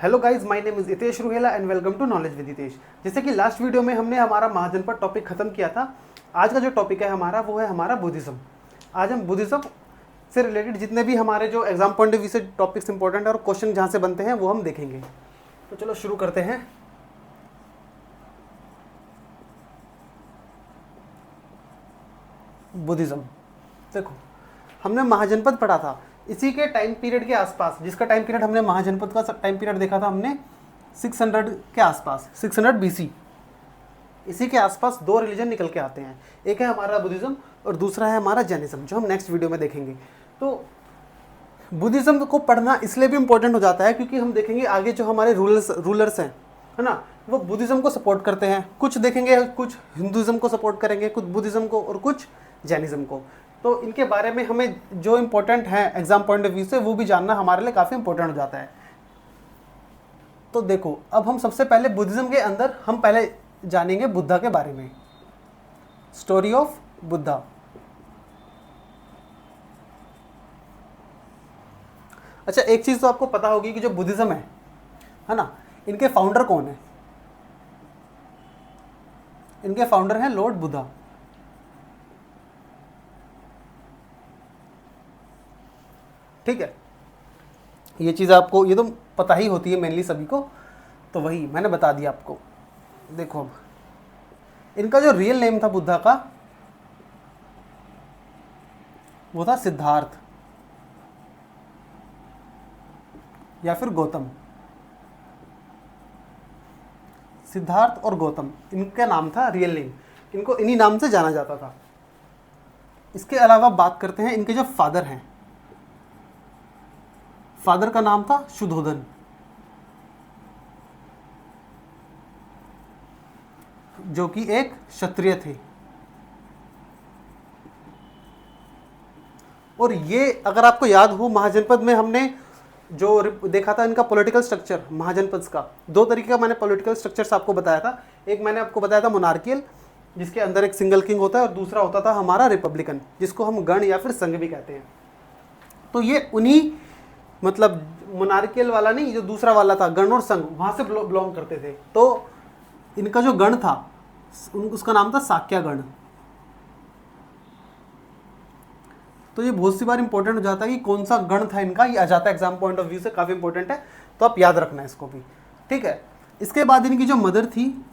Hello guys, my name is Hitesh Ruhela and welcome to knowledge with Hitesh. जैसे कि last video में हमने हमारा महाजनपद टॉपिक खत्म किया था। आज का जो टॉपिक है हमारा वो है हमारा बुद्धिज्म। आज हम बुद्धिज्म से रिलेटेड जितने भी हमारे जो एग्जाम पॉइंट ऑफ व्यू से टॉपिक्स इंपॉर्टेंट है और क्वेश्चन जहाँ से बनते हैं वो हम देखेंगे। तो चलो शुरू करते हैं। बुद्धिज्म देखो, हमने महाजनपद पढ़ा था इसी के टाइम पीरियड के आसपास, जिसका टाइम पीरियड हमने महाजनपद का टाइम पीरियड देखा था हमने 600 के आसपास, 600 BC। इसी के आसपास दो रिलीजन निकल के आते हैं, एक है हमारा बुद्धिज्म और दूसरा है हमारा जैनिज्म, जो हम नेक्स्ट वीडियो में देखेंगे। तो बुद्धिज्म को पढ़ना इसलिए भी इम्पोर्टेंट हो जाता है क्योंकि हम देखेंगे आगे जो हमारे रूलर्स हैं, है ना, वो बुद्धिज्म को सपोर्ट करते हैं। कुछ देखेंगे, कुछ हिंदुज़म को सपोर्ट करेंगे, कुछ बुद्धिज्म को और कुछ जैनिज्म को। तो इनके बारे में हमें जो इम्पोर्टेंट है एग्जाम पॉइंट ऑफ व्यू से वो भी जानना हमारे लिए काफ़ी इंपॉर्टेंट हो जाता है। तो देखो, अब हम सबसे पहले बुद्धिज्म के अंदर हम पहले जानेंगे बुद्धा के बारे में। Story of Buddha. अच्छा, एक चीज़ तो आपको पता होगी कि जो बुद्धिज्म है ना, इनके फाउंडर कौन है? इनके फाउंडर हैं लॉर्ड बुद्धा। ठीक है, ये चीज़ आपको ये तो पता ही होती है मेनली सभी को, तो वही मैंने बता दिया आपको। देखो, अब इनका जो रियल नेम था बुद्धा का वो था सिद्धार्थ या फिर गौतम। सिद्धार्थ और गौतम इनका नाम था रियल नेम, इनको इन्हीं नाम से जाना जाता था। इसके अलावा बात करते हैं इनके जो फादर हैं। फादर का नाम था शुद्धोधन, जो कि एक क्षत्रिय थे। और ये अगर आपको याद हो, महाजनपद में हमने जो देखा था इनका पॉलिटिकल स्ट्रक्चर महाजनपद का, दो तरीके का मैंने पॉलिटिकल स्ट्रक्चर्स आपको बताया था। एक मैंने आपको बताया था मोनार्कियल, जिसके अंदर एक सिंगल किंग होता है, और दूसरा होता था हमारा रिपब्लिकन, जिसको हम गण या फिर संघ भी कहते हैं। तो ये उन्हीं, मतलब मोनार्कियल वाला नहीं, जो दूसरा वाला था गण और संघ, वहाँ से बिलोंग करते थे। तो इनका जो गण था उसका नाम था साक्या गण। तो ये बहुत सी बार इंपॉर्टेंट हो जाता है कि कौन सा गण था इनका, ये आ जाता है एग्जाम पॉइंट ऑफ व्यू से, काफ़ी इंपॉर्टेंट है, तो आप याद रखना इसको भी। ठीक है, इसके बाद इनकी जो मदर थी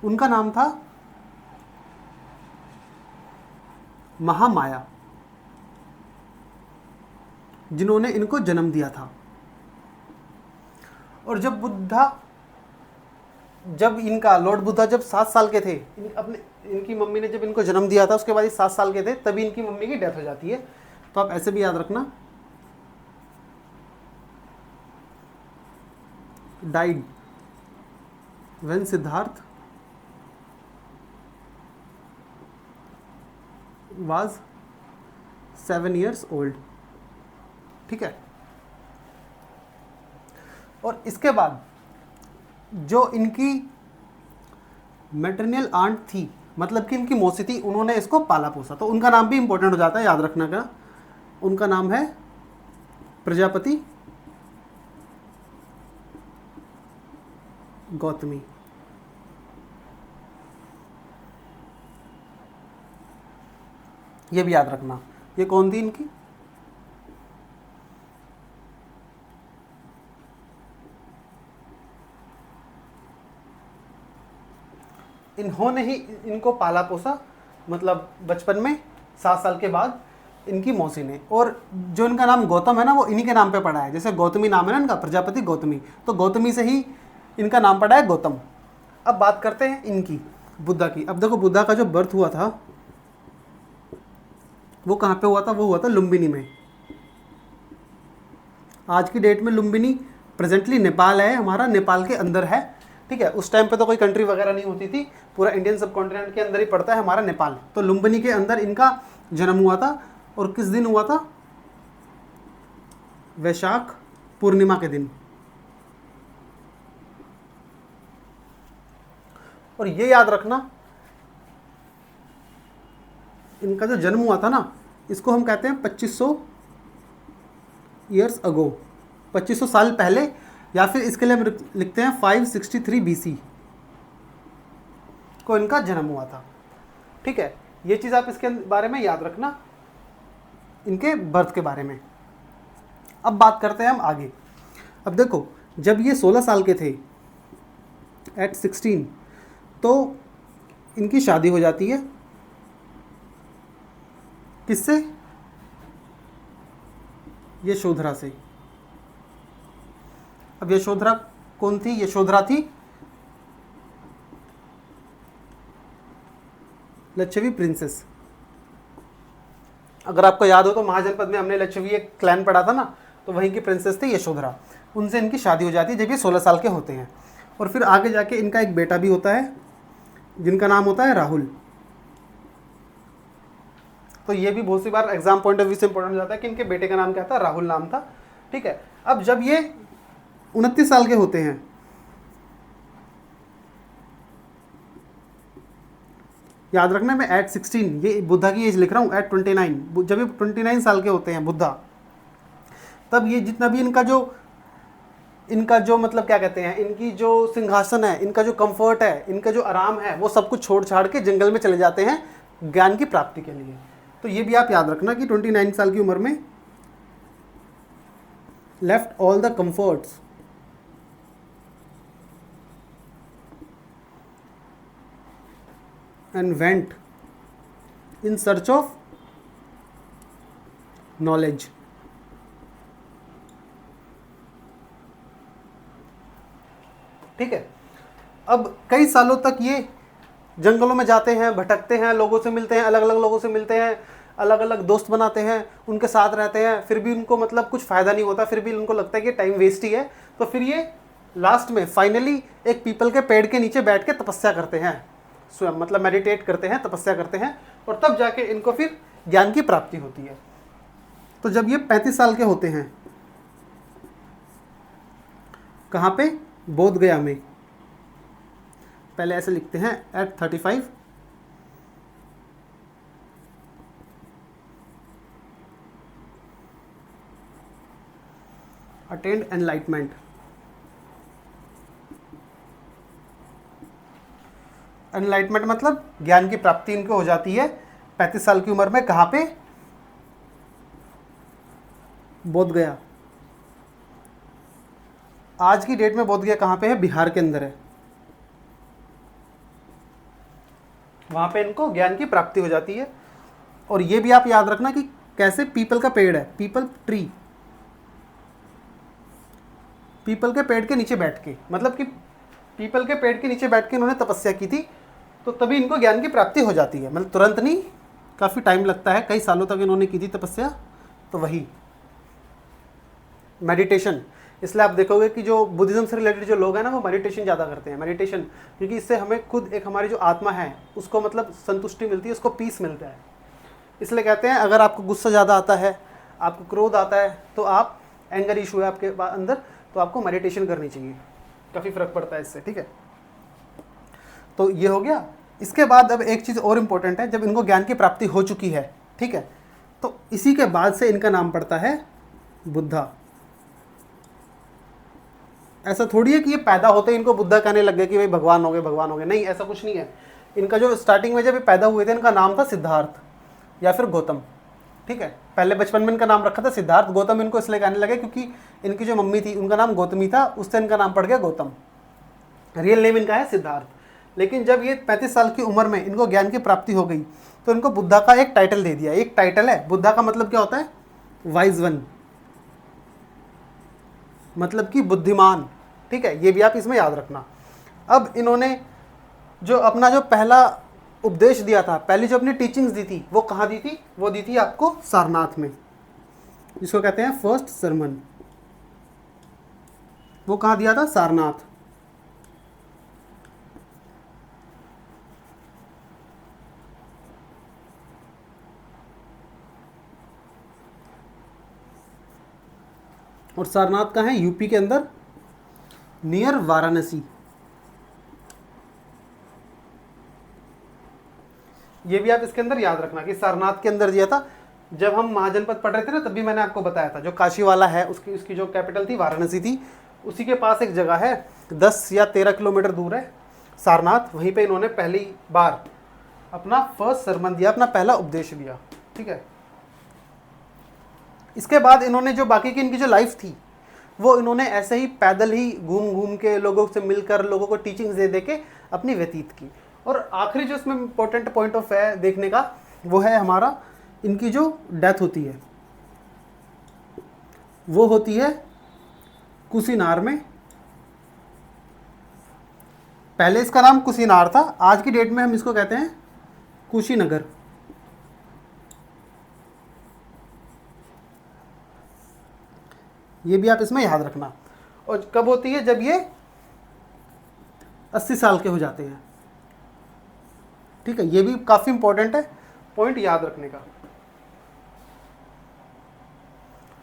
उनका नाम था महामाया, जिन्होंने इनको जन्म दिया था। और जब इनका लॉर्ड बुद्धा जब 7 साल के थे, इनकी मम्मी ने जब इनको जन्म दिया था, उसके बाद ये 7 साल के थे, तभी इनकी मम्मी की डेथ हो जाती है। तो आप ऐसे भी याद रखना, died when Siddharth was 7 years old। ठीक है, और इसके बाद जो इनकी मैटरनियल आंट थी, मतलब कि इनकी मौसी थी, उन्होंने इसको पाला पोसा, तो उनका नाम भी इंपॉर्टेंट हो जाता है, याद रखना का। उनका नाम है प्रजापति गौतमी। ये भी याद रखना, ये कौन थी इनकी? इन्होंने ही इनको पाला पोसा, मतलब बचपन में 7 साल के बाद इनकी मौसी ने। और जो इनका नाम गौतम है ना, वो इन्हीं के नाम पे पड़ा है। जैसे गौतमी नाम है ना इनका, प्रजापति गौतमी, तो गौतमी से ही इनका नाम पड़ा है गौतम। अब बात करते हैं इनकी, बुद्धा की। अब देखो, बुद्धा का जो बर्थ हुआ था वो कहाँ पे हुआ था? वो हुआ था लुम्बिनी में। आज की डेट में लुम्बिनी प्रेजेंटली नेपाल है, हमारा नेपाल के अंदर है। ठीक है, उस टाइम पे तो कोई कंट्री वगैरह नहीं होती थी, पूरा इंडियन सब कॉन्टिनेंट के अंदर ही पड़ता है हमारा नेपाल। तो लुम्बिनी के अंदर इनका जन्म हुआ था। और किस दिन हुआ था? वैशाख पूर्णिमा के दिन। और ये याद रखना, इनका जो जन्म हुआ था ना, इसको हम कहते हैं 2500 ईयर्स अगो। 2500 साल पहले, या फिर इसके लिए हम लिखते हैं 563 BC को इनका जन्म हुआ था। ठीक है, ये चीज़ आप इसके बारे में याद रखना, इनके बर्थ के बारे में। अब बात करते हैं हम आगे। अब देखो, जब ये 16 साल के थे एट 16, तो इनकी शादी हो जाती है किससे? यशोधरा से। अब यशोधरा कौन थी? यशोधरा थी लच्छवी प्रिंसेस। अगर आपको याद हो तो महाजनपद में हमने लच्छवी एक क्लैन पढ़ा था ना, तो वहीं की प्रिंसेस थी यशोधरा। उनसे इनकी शादी हो जाती है जब ये 16 साल के होते हैं। और फिर आगे जाके इनका एक बेटा भी होता है जिनका नाम होता है राहुल। तो ये भी बहुत सी बार एग्जाम पॉइंट ऑफ व्यू से इंपॉर्टेंट हो जाता है कि इनके बेटे का नाम क्या था? राहुल नाम था। ठीक है, अब जब ये 29 साल के होते हैं, याद रखना मैं एट 16, ये बुद्धा की एज लिख रहा हूँ, एट 29, जब ये 29 साल के होते हैं बुद्धा, तब ये जितना भी इनका जो मतलब क्या कहते हैं, इनकी जो सिंहासन है, इनका जो कंफर्ट है, इनका जो आराम है, वो सब कुछ छोड़ छाड़ के जंगल में चले जाते हैं ज्ञान की प्राप्ति के लिए। तो ये भी आप याद रखना कि 29 साल की उम्र में left all the comforts and went in search of knowledge। ठीक है, अब कई सालों तक ये जंगलों में जाते हैं, भटकते हैं, लोगों से मिलते हैं, अलग अलग लोगों से मिलते हैं, अलग अलग दोस्त बनाते हैं, उनके साथ रहते हैं, फिर भी उनको मतलब कुछ फ़ायदा नहीं होता, फिर भी उनको लगता है कि टाइम वेस्ट ही है। तो फिर ये लास्ट में फाइनली एक पीपल के पेड़ के नीचे बैठ के तपस्या करते हैं, स्वयं मतलब मेडिटेट करते हैं, तपस्या करते हैं, और तब जाके इनको फिर ज्ञान की प्राप्ति होती है। तो जब ये 35 साल के होते हैं, कहाँ पे? बोध गया में। पहले ऐसे लिखते हैं एट 35 अटेंड एनलाइटमेंट। एनलाइटमेंट मतलब ज्ञान की प्राप्ति इनको हो जाती है 35 साल की उम्र में। कहाँ पे? बोध गया। आज की डेट में बोध गया कहाँ पे है? बिहार के अंदर है। वहाँ पे इनको ज्ञान की प्राप्ति हो जाती है। और ये भी आप याद रखना कि कैसे पीपल का पेड़ है, पीपल ट्री, पीपल के पेड़ के नीचे बैठ के, मतलब कि पीपल के पेड़ के नीचे बैठ के इन्होंने तपस्या की थी, तो तभी इनको ज्ञान की प्राप्ति हो जाती है। मतलब तुरंत नहीं, काफ़ी टाइम लगता है, कई सालों तक इन्होंने की थी तपस्या। तो वही मेडिटेशन, इसलिए आप देखोगे कि जो बुद्धिज़्म से रिलेटेड जो लोग हैं ना, वो मेडिटेशन ज़्यादा करते हैं। मेडिटेशन क्योंकि इससे हमें खुद एक हमारी जो आत्मा है उसको मतलब संतुष्टि मिलती है, उसको पीस मिलता है। इसलिए कहते हैं अगर आपको गुस्सा ज़्यादा आता है, आपको क्रोध आता है, तो आप एंगर इशू है आपके अंदर, तो आपको मेडिटेशन करनी चाहिए, काफ़ी फ़र्क पड़ता है इससे। ठीक है, तो ये हो गया। इसके बाद अब एक चीज़ और इम्पोर्टेंट है, जब इनको ज्ञान की प्राप्ति हो चुकी है, ठीक है, तो इसी के बाद से इनका नाम पड़ता है बुद्धा। ऐसा थोड़ी है कि ये पैदा होते ही इनको बुद्धा कहने लग गए कि भाई भगवान हो गए, भगवान हो गए, नहीं, ऐसा कुछ नहीं है। इनका जो स्टार्टिंग में जब ये पैदा हुए थे, इनका नाम था सिद्धार्थ या फिर गौतम। ठीक है, पहले बचपन में इनका नाम रखा था सिद्धार्थ। गौतम इनको इसलिए कहने लगे क्योंकि इनकी जो मम्मी थी उनका नाम गौतमी था, उससे इनका नाम पड़ गया गौतम। रियल नेम इनका है सिद्धार्थ। लेकिन जब ये 35 साल की उम्र में इनको ज्ञान की प्राप्ति हो गई, तो इनको बुद्धा का एक टाइटल दे दिया। एक टाइटल है, बुद्धा का मतलब क्या होता है? वाइज वन, मतलब कि बुद्धिमान। ठीक है, ये भी आप इसमें याद रखना। अब इन्होंने जो अपना जो पहला उपदेश दिया था, पहली जो अपनी टीचिंग्स दी थी, वो कहाँ दी थी? वो दी थी आपको सारनाथ में, जिसको कहते हैं फर्स्ट सरमन। वो कहाँ दिया था? सारनाथ। और सारनाथ का है यूपी के अंदर, नियर वाराणसी। ये भी आप इसके अंदर याद रखना कि सारनाथ के अंदर दिया था, जब हम महाजनपद पढ़ रहे थे ना तब भी मैंने आपको बताया था, जो काशी वाला है उसकी जो कैपिटल थी वाराणसी थी, उसी के पास एक जगह है 10 या 13 किलोमीटर दूर है सारनाथ, वहीं पे इन्होंने पहली बार अपना फर्स्ट सरमन दिया, अपना पहला उपदेश दिया। ठीक है, इसके बाद इन्होंने जो बाकी की इनकी जो लाइफ थी वो इन्होंने ऐसे ही पैदल ही घूम घूम के लोगों से मिलकर लोगों को टीचिंग्स दे दे के अपनी व्यतीत की। और आखिरी जो इसमें इंपॉर्टेंट पॉइंट ऑफ है देखने का वो है हमारा इनकी जो डेथ होती है वो होती है कुशीनार में। पहले इसका नाम कुशीनार था, आज की डेट में हम इसको कहते हैं कुशीनगर। ये भी आप इसमें याद रखना। और कब होती है? जब ये 80 साल के हो जाते हैं। ठीक है, ये भी काफ़ी इंपॉर्टेंट है पॉइंट याद रखने का।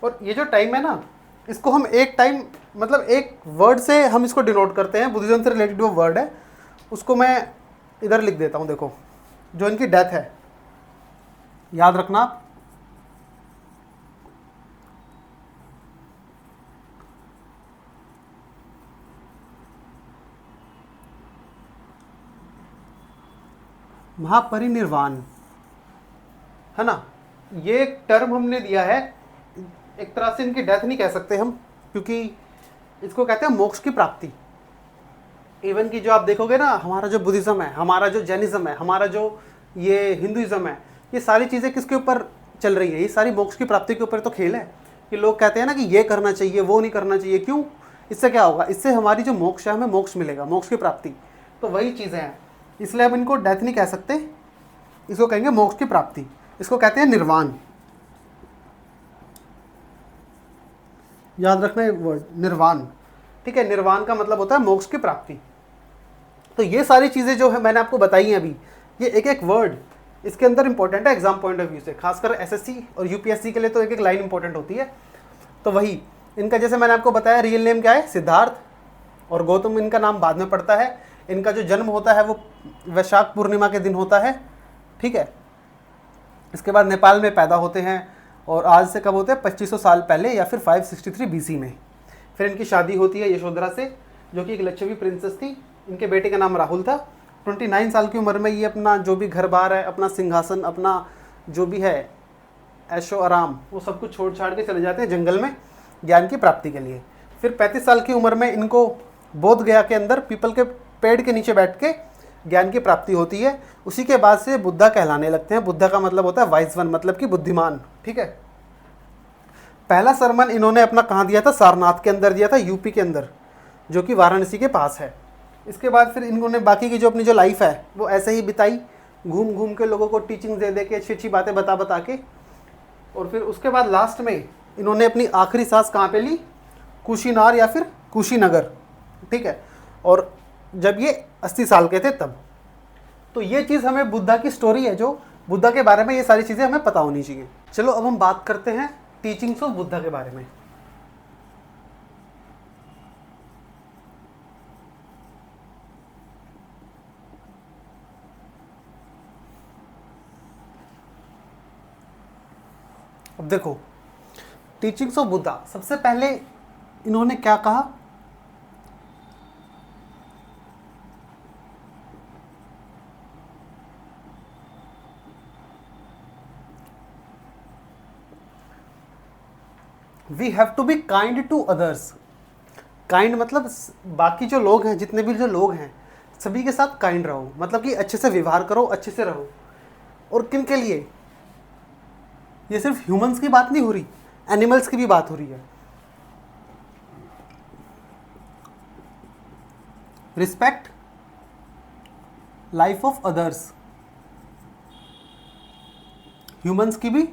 और ये जो टाइम है ना, इसको हम एक टाइम मतलब एक वर्ड से हम इसको डिनोट करते हैं, बुद्धिज्म से रिलेटेड जो वर्ड है उसको मैं इधर लिख देता हूँ। देखो, जो इनकी डेथ है याद रखना आप, महापरिनिर्वाण है ना। ये एक टर्म हमने दिया है, एक तरह से इनकी डेथ नहीं कह सकते हम, क्योंकि इसको कहते हैं मोक्ष की प्राप्ति। इवन की जो आप देखोगे ना, हमारा जो बुद्धिज्म है, हमारा जो जैनिज्म है, हमारा जो ये हिंदुइज्म है, ये सारी चीज़ें किसके ऊपर चल रही है? ये सारी मोक्ष की प्राप्ति के ऊपर तो खेल है। कि लोग कहते हैं ना कि ये करना चाहिए, वो नहीं करना चाहिए। क्यों? इससे क्या होगा? इससे हमारी जो मोक्ष है, हमें मोक्ष मिलेगा, मोक्ष की प्राप्ति। तो वही चीज़ें हैं, इसलिए अब इनको डेथ नहीं कह सकते, इसको कहेंगे मोक्ष की प्राप्ति। इसको कहते हैं निर्वाण। याद रखना ये वर्ड निर्वाण। ठीक है, निर्वाण का मतलब होता है मोक्ष की प्राप्ति। तो ये सारी चीज़ें जो है मैंने आपको बताई हैं अभी, ये एक एक वर्ड इसके अंदर इंपॉर्टेंट है एग्जाम पॉइंट ऑफ व्यू से, खासकर एसएससी और यूपीएससी के लिए तो एक एक लाइन इंपॉर्टेंट होती है। तो वही इनका, जैसे मैंने आपको बताया, रियल नेम क्या है? सिद्धार्थ, और गौतम इनका नाम बाद में पड़ता है। इनका जो जन्म होता है वो वैशाख पूर्णिमा के दिन होता है। ठीक है, इसके बाद नेपाल में पैदा होते हैं, और आज से कब होते हैं? 2500 साल पहले, या फिर 563 बीसी में। फिर इनकी शादी होती है यशोधरा से, जो कि एक लच्छवी प्रिंसेस थी। इनके बेटे का नाम राहुल था। 29 साल की उम्र में ये अपना जो भी घर बार है, अपना सिंहासन, अपना जो भी है ऐशो आराम, वो सब कुछ छोड़ छाड़ के चले जाते हैं जंगल में ज्ञान की प्राप्ति के लिए। फिर 35 साल की उम्र में इनको बोध गया के अंदर पीपल के पेड़ के नीचे बैठ के ज्ञान की प्राप्ति होती है। उसी के बाद से बुद्धा कहलाने लगते हैं। बुद्धा का मतलब होता है वाइज वन, मतलब कि बुद्धिमान। ठीक है, पहला सरमन इन्होंने अपना कहाँ दिया था? सारनाथ के अंदर दिया था, यूपी के अंदर, जो कि वाराणसी के पास है। इसके बाद फिर इन्होंने बाकी की जो अपनी जो लाइफ है वो ऐसे ही बिताई, घूम घूम के लोगों को टीचिंग दे दे के, अच्छी अच्छी बातें बता बता के। और फिर उसके बाद लास्ट में इन्होंने अपनी आखिरी सांस कहाँ पे ली? कुशीनार या फिर कुशीनगर। ठीक है, और जब ये 80 साल के थे तब। तो ये चीज़ हमें बुद्धा की स्टोरी है, जो बुद्धा के बारे में ये सारी चीज़ें हमें पता होनी चाहिए। चलो अब हम बात करते हैं टीचिंग्स ऑफ बुद्धा के बारे में। अब देखो, टीचिंग्स ऑफ बुद्धा, सबसे पहले इन्होंने क्या कहा? We have to be kind to others. Kind मतलब बाकी जो लोग हैं, जितने भी जो लोग हैं, सभी के साथ काइंड रहो, मतलब कि अच्छे से व्यवहार करो, अच्छे से रहो। और किन के लिए? ये सिर्फ ह्यूमंस की बात नहीं हो रही, एनिमल्स की भी बात हो रही है। Respect life of others, humans की भी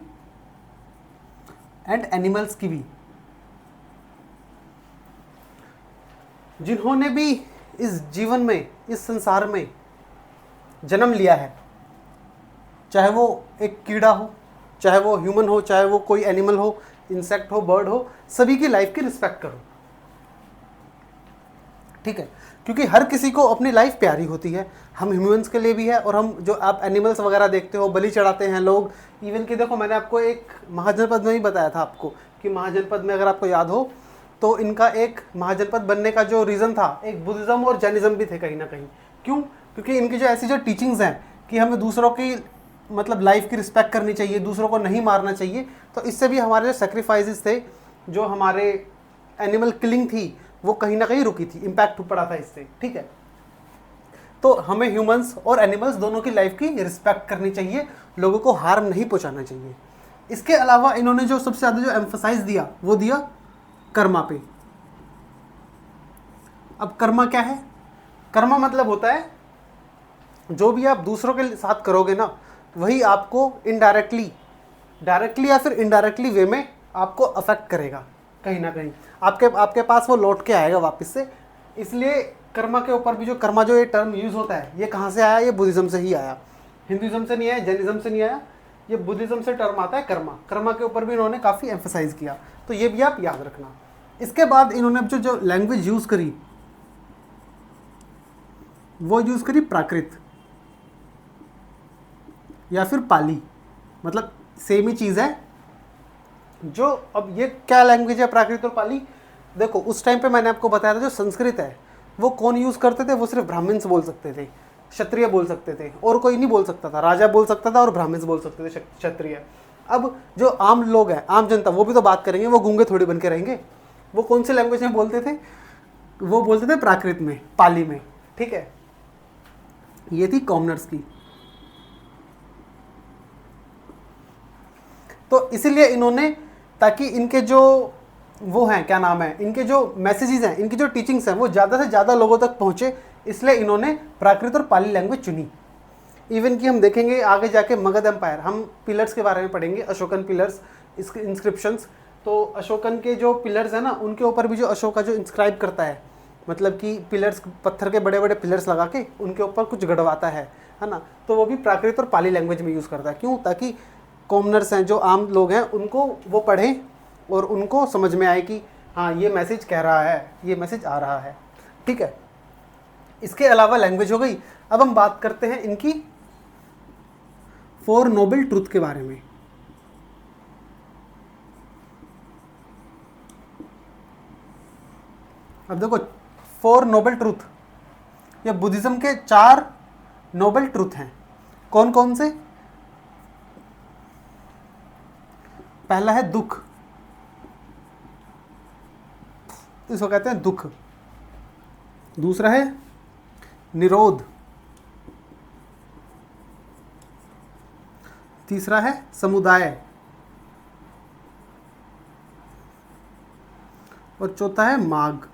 एंड एनिमल्स की भी। जिन्होंने भी इस जीवन में, इस संसार में जन्म लिया है, चाहे वो एक कीड़ा हो, चाहे वो ह्यूमन हो, चाहे वो कोई एनिमल हो, इंसेक्ट हो, बर्ड हो, सभी की लाइफ की रिस्पेक्ट करो। ठीक है, क्योंकि हर किसी को अपनी लाइफ प्यारी होती है, हम ह्यूमंस के लिए भी है, और हम जो आप एनिमल्स वगैरह देखते हो बलि चढ़ाते हैं लोग, इवन कि देखो मैंने आपको एक महाजनपद में ही बताया था आपको कि महाजनपद में अगर आपको याद हो तो इनका एक महाजनपद बनने का जो रीज़न था, एक बुद्धिज़्म और जैनिज़्म भी थे कहीं ना कहीं। क्यों? क्योंकि इनकी जो ऐसी जो टीचिंग्स हैं कि हमें दूसरों की मतलब लाइफ की रिस्पेक्ट करनी चाहिए, दूसरों को नहीं मारना चाहिए, तो इससे भी हमारे जो सेक्रीफाइसेस थे, जो हमारे एनिमल किलिंग थी, वो कहीं ना कहीं रुकी थी, इम्पैक्ट पड़ा था इससे। ठीक है, तो हमें ह्यूमंस और एनिमल्स दोनों की लाइफ की रिस्पेक्ट करनी चाहिए, लोगों को हार्म नहीं पहुंचाना चाहिए। इसके अलावा इन्होंने जो सबसे ज़्यादा जो एम्फसाइज दिया वो दिया कर्मा पे। अब कर्मा क्या है? कर्मा मतलब होता है जो भी आप दूसरों के साथ करोगे ना, वही आपको इनडायरेक्टली, डायरेक्टली या फिर इनडायरेक्टली वे में आपको अफेक्ट करेगा कहीं ना कहीं, आपके पास वो लौट के आएगा वापस से। इसलिए कर्मा के ऊपर भी जो कर्मा जो ये टर्म यूज़ होता है, ये कहाँ से आया? ये बुद्धिज़्म से ही आया, हिंदुज़म से नहीं आया, जैनिज़्म से नहीं आया, ये बुद्धिज़्म से टर्म आता है कर्मा। कर्मा के ऊपर भी इन्होंने काफ़ी एम्फसाइज किया, तो ये भी आप याद रखना। इसके बाद इन्होंने जो लैंग्वेज यूज़ करी, वो यूज़ करी प्राकृत या फिर पाली, मतलब सेम ही चीज़ है। जो अब ये क्या लैंग्वेज है प्राकृत और पाली? देखो उस टाइम पे मैंने आपको बताया था जो संस्कृत है वो कौन यूज़ करते थे? वो सिर्फ ब्राह्मण्स बोल सकते थे, क्षत्रिय बोल सकते थे, और कोई नहीं बोल सकता था। राजा बोल सकता था और ब्राह्मण्स बोल सकते थे, क्षत्रिय। अब जो आम लोग हैं, आम जनता, वो भी तो बात करेंगे, वो गूंगे थोड़ी बन के रहेंगे। वो कौन से लैंग्वेज में बोलते थे? वो बोलते थे प्राकृत में, पाली में। ठीक है, ये थी कॉमनर्स की। तो इसीलिए इन्होंने, ताकि इनके जो वो हैं, क्या नाम है, इनके जो मैसेजेस हैं, इनकी जो टीचिंग्स हैं, वो ज़्यादा से ज़्यादा लोगों तक पहुँचे, इसलिए इन्होंने प्राकृत और पाली लैंग्वेज चुनी। इवन कि हम देखेंगे आगे जाके मगध एम्पायर, हम पिलर्स के बारे में पढ़ेंगे, अशोकन पिलर्स, इसके इंस्क्रिप्शंस। तो अशोकन के जो पिलर्स हैं ना, उनके ऊपर भी जो अशोका जो इंस्क्राइब करता है, मतलब कि पिलर्स, पत्थर के बड़े बड़े पिलर्स लगा के उनके ऊपर कुछ गढ़वाता है ना, तो वो भी प्राकृत और पाली लैंग्वेज में यूज़ करता है। क्यों? ताकि कॉमनर्स हैं, जो आम लोग हैं, उनको वो पढ़ें और उनको समझ में आए कि हाँ ये मैसेज कह रहा है, ये मैसेज आ रहा है। ठीक है, इसके अलावा लैंग्वेज हो गई। अब हम बात करते हैं इनकी 4 नोबल ट्रूथ के बारे में। अब देखो 4 नोबल ट्रूथ, ये बुद्धिज्म के 4 नोबल ट्रूथ हैं। कौन कौन से? पहला है दुख, इसको कहते हैं दुख। दूसरा है निरोध, तीसरा है समुदाय, और चौथा है मार्ग।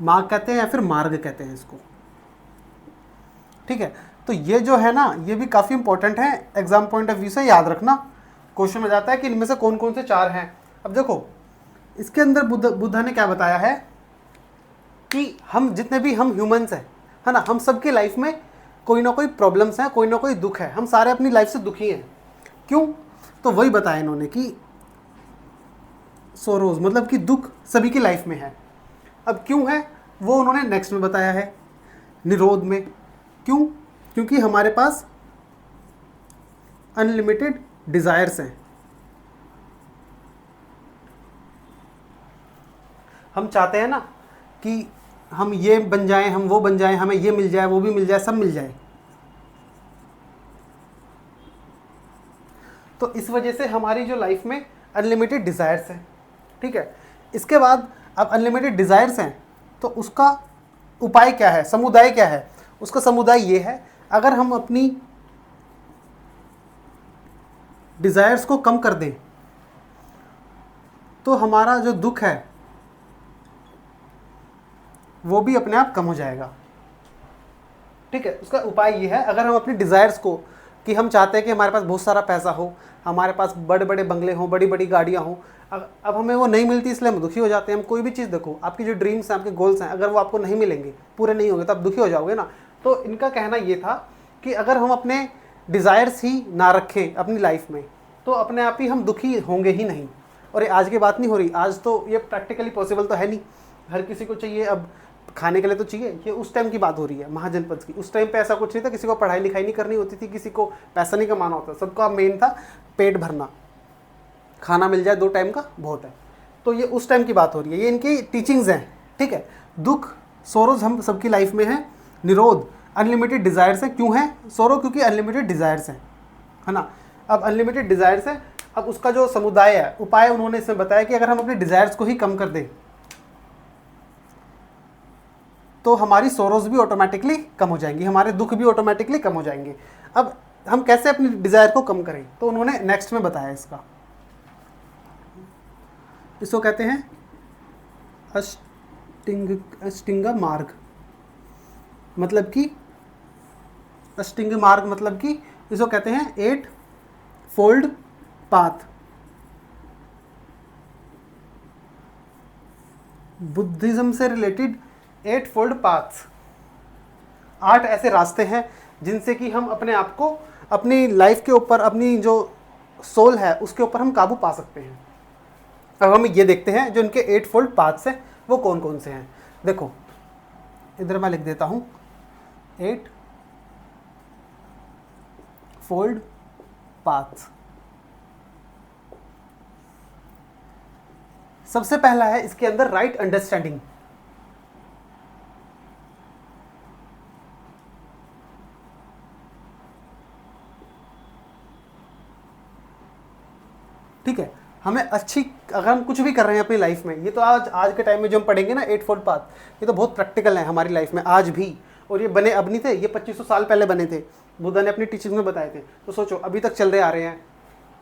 मार्ग कहते हैं या फिर मार्ग कहते हैं इसको। ठीक है, तो ये जो है ना, ये भी काफ़ी इंपॉर्टेंट है, एग्जाम पॉइंट ऑफ व्यू से याद रखना। क्वेश्चन में जाता है कि इनमें से कौन कौन से 4 हैं। अब देखो इसके अंदर बुद्धा ने क्या बताया है कि हम जितने भी हम ह्यूमंस हैं, है ना, हम सबकी लाइफ में कोई ना कोई प्रॉब्लम्स हैं, कोई ना कोई दुख है, हम सारे अपनी लाइफ से दुखी हैं। क्यों? तो वही बताया इन्होंने कि सोरोज, मतलब कि दुख सभी की लाइफ में है। अब क्यों है वो उन्होंने नेक्स्ट में बताया है, निरोध में। क्यों? क्योंकि हमारे पास अनलिमिटेड डिज़ायर्स हैं, हम चाहते हैं ना कि हम ये बन जाएं, हम वो बन जाएं, हमें ये मिल जाए, वो भी मिल जाए, सब मिल जाए। तो इस वजह से हमारी जो लाइफ में अनलिमिटेड डिज़ायर्स हैं। ठीक है, इसके बाद अब अनलिमिटेड डिज़ायर्स हैं तो उसका उपाय क्या है, समुदाय क्या है? उसका समुदाय ये है, अगर हम अपनी डिज़ायर्स को कम कर दें तो हमारा जो दुख है वो भी अपने आप कम हो जाएगा। ठीक है, उसका उपाय ये है, अगर हम अपनी डिज़ायर्स को, कि हम चाहते हैं कि हमारे पास बहुत सारा पैसा हो, हमारे पास बड़े बड़े बंगले हों, बड़ी बड़ी गाड़ियाँ हों, अब हमें वो नहीं मिलती इसलिए हम दुखी हो जाते हैं। हम कोई भी चीज़ देखो, आपकी जो ड्रीम्स हैं, आपके गोल्स हैं, अगर वो आपको नहीं मिलेंगे, पूरे नहीं होंगे, तो आप दुखी हो जाओगे ना। तो इनका कहना ये था कि अगर हम अपने डिज़ायर्स ही ना रखें अपनी लाइफ में तो अपने आप ही हम दुखी होंगे ही नहीं। और ये आज की बात नहीं हो रही, आज तो ये प्रैक्टिकली पॉसिबल तो है नहीं, हर किसी को चाहिए, अब खाने के लिए तो चाहिए। ये उस टाइम की बात हो रही है महाजनपद की। उस टाइम पे ऐसा कुछ नहीं था, किसी को पढ़ाई लिखाई नहीं करनी होती थी, किसी को पैसा नहीं कमाना होता, सबका मेन था पेट भरना, खाना मिल जाए 2 टाइम का बहुत है। तो ये उस टाइम की बात हो रही है, ये इनकी टीचिंग्स हैं, ठीक है। दुख सोरोज हम सबकी लाइफ में है। निरोध अनलिमिटेड डिज़ायर्स है। क्यों है सोरो? क्योंकि अनलिमिटेड डिज़ायर्स हैं, है ना। अब अनलिमिटेड डिज़ायर्स है, अब उसका जो समुदाय है, उपाय उन्होंने इसमें बताया कि अगर हम अपने डिज़ायर्स को ही कम कर दें तो हमारी सोरोज भी ऑटोमेटिकली कम हो जाएंगी, हमारे दुख भी ऑटोमेटिकली कम हो जाएंगे। अब हम कैसे अपनी डिज़ायर को कम करें, तो उन्होंने नेक्स्ट में बताया इसका। इसको कहते हैं अष्टिंग मार्ग, मतलब कि अष्टिंग मार्ग मतलब कि इसको कहते हैं 8 फोल्ड पाथ। बुद्धिज्म से रिलेटेड 8 फोल्ड पाथ्स, 8 ऐसे रास्ते हैं जिनसे कि हम अपने आप को, अपनी लाइफ के ऊपर, अपनी जो सोल है उसके ऊपर हम काबू पा सकते हैं। अब हम ये देखते हैं जो इनके 8 फोल्ड पाथ्स हैं वो कौन कौन से हैं। देखो इधर मैं लिख देता हूँ 8 फोल्ड पाथ्स। सबसे पहला है इसके अंदर राइट अंडरस्टैंडिंग। ठीक है, हमें अच्छी, अगर हम कुछ भी कर रहे हैं अपनी लाइफ में, ये तो आज के टाइम में जो हम पढ़ेंगे ना 8 फोल्ड पाथ, ये तो बहुत प्रैक्टिकल है हमारी लाइफ में आज भी। और ये बने अब नहीं थे, ये 2500 साल पहले बने थे, बुद्धा ने अपनी टीचिंग में बताए थे। तो सोचो अभी तक चल रहे आ रहे हैं,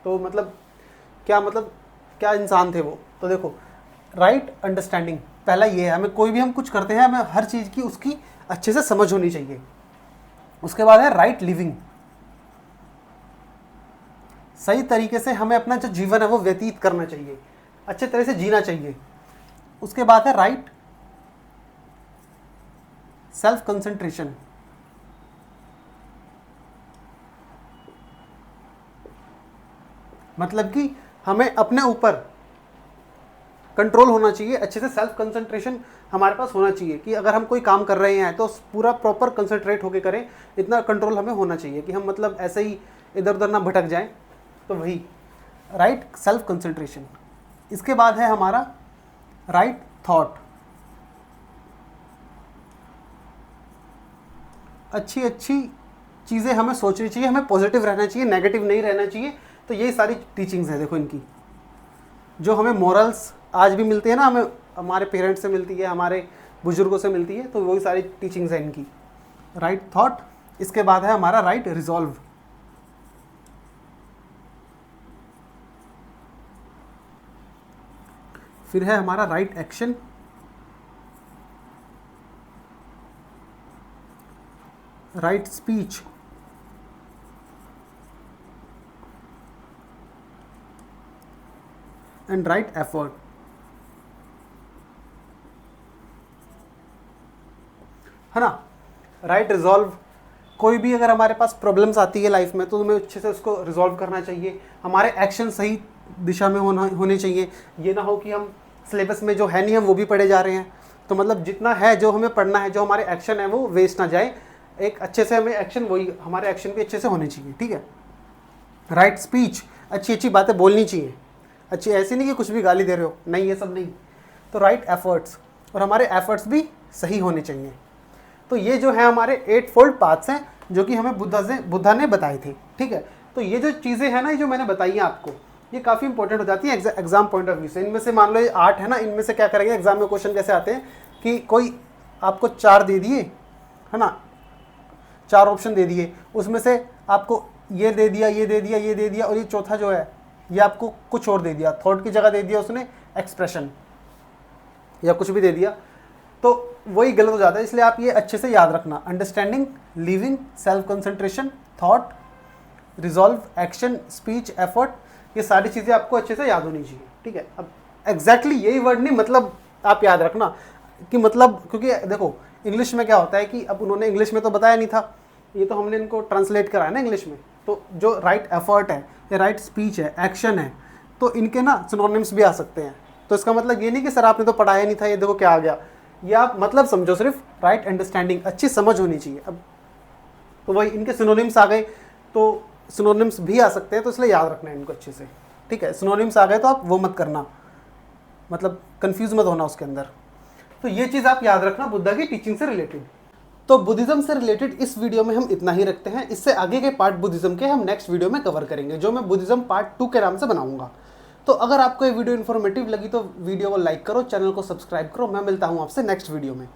तो मतलब क्या इंसान थे वो। तो देखो राइट अंडरस्टैंडिंग पहला ये है, हमें कोई भी हम कुछ करते हैं हमें हर चीज़ की उसकी अच्छे से समझ होनी चाहिए। उसके बाद है राइट लिविंग, सही तरीके से हमें अपना जो जीवन है वो व्यतीत करना चाहिए, अच्छे तरह से जीना चाहिए। उसके बाद है राइट सेल्फ कंसंट्रेशन, मतलब कि हमें अपने ऊपर कंट्रोल होना चाहिए, अच्छे से सेल्फ कंसंट्रेशन हमारे पास होना चाहिए कि अगर हम कोई काम कर रहे हैं तो पूरा प्रॉपर कंसंट्रेट होकर करें, इतना कंट्रोल हमें होना चाहिए कि हम मतलब ऐसे ही इधर उधर ना भटक जाएं। तो वही राइट सेल्फ कंसंट्रेशन। इसके बाद है हमारा राइट थॉट, अच्छी अच्छी चीज़ें हमें सोचनी चाहिए, हमें पॉजिटिव रहना चाहिए, नेगेटिव नहीं रहना चाहिए। तो यही सारी टीचिंग्स है देखो इनकी, जो हमें मॉरल्स आज भी मिलती है ना, हमें हमारे पेरेंट्स से मिलती है, हमारे बुजुर्गों से मिलती है, तो वही सारी टीचिंग्स है इनकी। राइट थॉट, इसके बाद है हमारा राइट रिजॉल्व, फिर है हमारा right action, right speech, and right effort. है ना। राइट रिजॉल्व, कोई भी अगर हमारे पास प्रॉब्लम्स आती है लाइफ में तो हमें अच्छे से उसको रिजॉल्व करना चाहिए। हमारे एक्शन सही दिशा में होने चाहिए। ये ना हो कि हम सिलेबस में जो है नहीं हम वो भी पढ़े जा रहे हैं, तो मतलब जितना है जो हमें पढ़ना है, जो हमारे एक्शन है वो वेस्ट ना जाए। एक अच्छे से हमें एक्शन, वही हमारे एक्शन भी अच्छे से होने चाहिए, ठीक है। राइट स्पीच, अच्छी अच्छी बातें बोलनी चाहिए, अच्छी, ऐसी नहीं कि कुछ भी गाली दे रहे हो, नहीं ये सब नहीं। तो राइट एफर्ट्स, और हमारे एफर्ट्स भी सही होने चाहिए। तो ये जो है हमारे 8 फोल्ड पाथ्स हैं जो कि हमें बुद्धा ने बताए थे, ठीक है। तो ये जो चीज़ें हैं ना, ये जो मैंने बताई हैं आपको, ये काफ़ी इंपॉर्टेंट हो जाती है एग्जाम पॉइंट ऑफ व्यू से। इनमें से मान लो ये 8 है ना, इनमें से क्या करेंगे एग्जाम में क्वेश्चन कैसे आते हैं कि कोई आपको 4 दे दिए, है ना, 4 ऑप्शन दे दिए, उसमें से आपको ये दे दिया, ये दे दिया, ये दे दिया, और ये चौथा जो है ये आपको कुछ और दे दिया, थॉट की जगह दे दिया उसने एक्सप्रेशन या कुछ भी दे दिया, तो वही गलत हो जाता है। इसलिए आप ये अच्छे से याद रखना, understanding, living, self concentration, thought, resolve, action, speech, effort, ये सारी चीज़ें आपको अच्छे से याद होनी चाहिए, ठीक है। अब एग्जैक्टली यही वर्ड नहीं, मतलब आप याद रखना कि मतलब, क्योंकि देखो इंग्लिश में क्या होता है कि अब उन्होंने इंग्लिश में तो बताया नहीं था, ये तो हमने इनको ट्रांसलेट कराया ना इंग्लिश में। तो जो राइट एफर्ट है या राइट स्पीच है, एक्शन है, तो इनके ना सिनोनिम्स भी आ सकते हैं। तो इसका मतलब ये नहीं कि सर आपने तो पढ़ाया नहीं था, ये देखो क्या आ गया। ये आप मतलब समझो, सिर्फ राइट अंडरस्टैंडिंग, अच्छी समझ होनी चाहिए। अब तो वही इनके सिनोनिम्स आ गए, तो सिनोनिम्स भी आ सकते हैं, तो इसलिए याद रखना है इनको अच्छे से, ठीक है। सिनोनिम्स आ गए तो आप वो मत करना, मतलब कंफ्यूज मत होना उसके अंदर। तो ये चीज़ आप याद रखना बुद्धा की टीचिंग से रिलेटेड। तो बुद्धिज्म से रिलेटेड इस वीडियो में हम इतना ही रखते हैं। इससे आगे के पार्ट बुद्धिज्म के हम नेक्स्ट वीडियो में कवर करेंगे, जो मैं बुद्धिज्म पार्ट 2 के नाम से बनाऊंगा। तो अगर आपको ये वीडियो इन्फॉर्मेटिव लगी तो वीडियो को लाइक करो, चैनल को सब्सक्राइब करो। मैं मिलता हूँ आपसे नेक्स्ट वीडियो में।